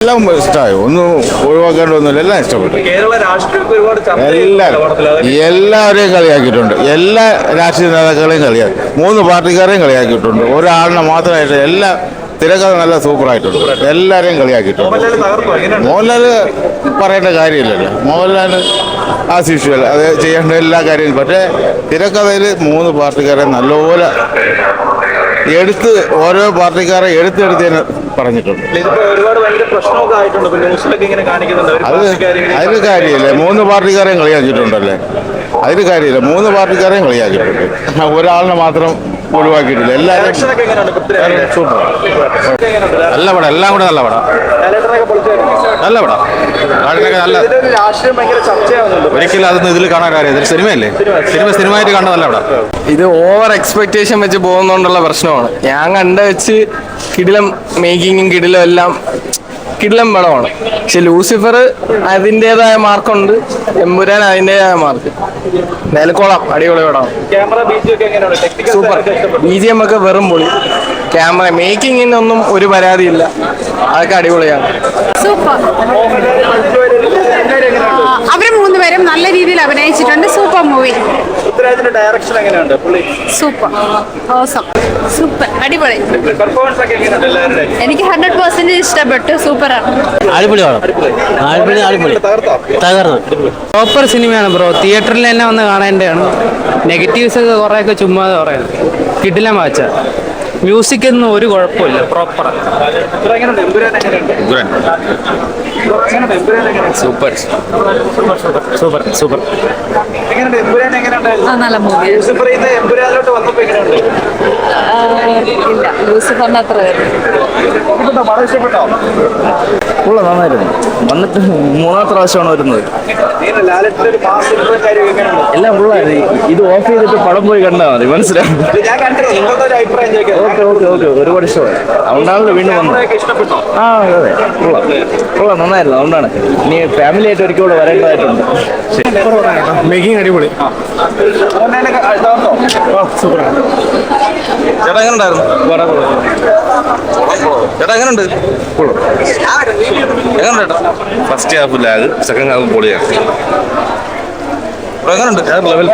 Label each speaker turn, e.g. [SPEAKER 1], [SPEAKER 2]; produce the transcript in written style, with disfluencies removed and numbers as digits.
[SPEAKER 1] എല്ലാം ഇഷ്ടമായി, ഒന്നും ഒഴിവാക്കേണ്ടതൊന്നുമില്ല, എല്ലാം ഇഷ്ടപ്പെട്ടു.
[SPEAKER 2] കേരള രാഷ്ട്രീയത്തിൽ ഒരുപാട്
[SPEAKER 1] എല്ലാവരെയും കളിയാക്കിയിട്ടുണ്ട്, എല്ലാ രാഷ്ട്രീയ നേതാക്കളെയും കളിയാക്കി, 3 പാർട്ടിക്കാരെയും കളിയാക്കിയിട്ടുണ്ട്. ഒരാളിനെ മാത്രമായിട്ട് എല്ലാ തിരക്കഥ നല്ല സൂപ്പറായിട്ടുണ്ട്, എല്ലാവരെയും കളിയാക്കിയിട്ടുണ്ട്. മോഹൻലാൽ പറയേണ്ട കാര്യമില്ലല്ലോ, മോഹൻലാൽ ആസ് യൂഷ്വൽ അത് ചെയ്യേണ്ട എല്ലാ കാര്യവും. പക്ഷേ തിരക്കഥയിൽ 3 പാർട്ടിക്കാരെ നല്ലപോലെ ഓരോ പാർട്ടിക്കാരെ എടുത്തെടുത്തതിന് പറഞ്ഞിട്ടുണ്ട്. അതിന് കാര്യമില്ല, 3 പാർട്ടിക്കാരെയും കളിയാക്കിയിട്ടുണ്ടല്ലേ, അതിന് കാര്യമില്ല. 3 പാർട്ടിക്കാരെയും കളിയാക്കിയിട്ടുണ്ട്, ഒരാളിനെ മാത്രം ഒഴിവാക്കിയിട്ടില്ല. എല്ലാവരും സൂപ്പർ, നല്ല പടം, എല്ലാം കൂടെ നല്ല പടം, നല്ല പടം. ഒരിക്കലും അതൊന്നും ഇതിൽ കാണാൻ കാര്യം, ഇതൊരു സിനിമയല്ലേ, സിനിമയായിട്ട് കണ്ട നല്ല പടം.
[SPEAKER 3] ഇത് ഓവർ എക്സ്പെക്ടേഷൻ വെച്ച് പോകുന്നോണ്ടുള്ള പ്രശ്നമാണ്. ഞാൻ കണ്ട വെച്ച് കിടിലം മേക്കിങ്ങും കിടിലം എല്ലാം കിടിലം പടമാണ്. പക്ഷെ ലൂസിഫർ അതിൻ്റെതായ മാർക്കുണ്ട്, എമ്പുരാൻ അതിൻ്റെതായ മാർക്ക്. നിലക്കോളം അടിപൊളി പടമാണ്. സൂപ്പർ, BGM ഒക്കെ വെറും പൊളി. ക്യാമറ മേക്കിങ്ങിനൊന്നും ഒരു പരാതിയില്ല, അതൊക്കെ അടിപൊളിയാണ്.
[SPEAKER 4] സൂപ്പർ. അവര് 3 പേരും നല്ല രീതിയിൽ അഭിനയിച്ചിട്ടുണ്ട്. Super movie.
[SPEAKER 2] ഡയറക്ഷൻ എങ്ങനെയുണ്ട്?
[SPEAKER 4] സൂപ്പർ, ഓസം, സൂപ്പർ, അടിപൊളി.
[SPEAKER 2] പെർഫോമൻസ് ഒക്കെ എങ്ങനെയുണ്ട് എല്ലാവരുടെ?
[SPEAKER 4] എനിക്ക് 100% ഇഷ്ടപ്പെട്ടു. സൂപ്പറാണ്,
[SPEAKER 5] അടിപൊളിയാണ്, അടിപൊളി തകർന്നു. പ്രോപ്പർ സിനിമയാണ് ബ്രോ, തിയേറ്ററിൽ തന്നെ വന്ന് കാണേണ്ടതാണ്. നെഗറ്റീവ്സ് ഒക്കെ കുറേയൊക്കെ ചുമ്മാതെ പറയുന്നത്. കിടിലം വാച്ച, മ്യൂസിക് ഒന്നും ഒരു കുഴപ്പമില്ല, പ്രോപ്പറാണ്.
[SPEAKER 3] Super super super.
[SPEAKER 4] നല്ല മൂവി. ഇല്ല, ലൂസിഫറിന് അത്ര
[SPEAKER 3] നന്നായിരുന്നു. വന്നിട്ട് 3ാമത്തെ പ്രാവശ്യമാണ് വരുന്നത്. എല്ലാം ഫുള്ളായിരുന്നു. ഇത് ഓഫ് ചെയ്തിട്ട് പടം പോയി കണ്ടാൽ മതി, മനസ്സിലാവും. ഓക്കെ ഓക്കെ ഓക്കെ, ഒരുപാട് ഇഷ്ടമായി, അതുകൊണ്ടാണല്ലോ വീണ്ടും വന്നത്. ആ അതെ, കൊള്ളാം, നന്നായിരുന്നു. അതുകൊണ്ടാണ് ഇനി ഫാമിലി ആയിട്ട് ഒരിക്കൽ കൂടെ വരേണ്ടതായിട്ടുണ്ട്.
[SPEAKER 1] മേക്കിംഗ് അടിപൊളി, സൂപ്പറാണ്.
[SPEAKER 2] ചേട്ടാ എങ്ങനെ ഉണ്ടായിരുന്നു? ചേട്ടാ എങ്ങനെയുണ്ട്? എങ്ങനെയുണ്ട് ചേട്ടാ?
[SPEAKER 1] First half lag, second half പൊളിയാണ്.
[SPEAKER 2] എങ്ങനെയുണ്ട്?
[SPEAKER 1] ലെവൽ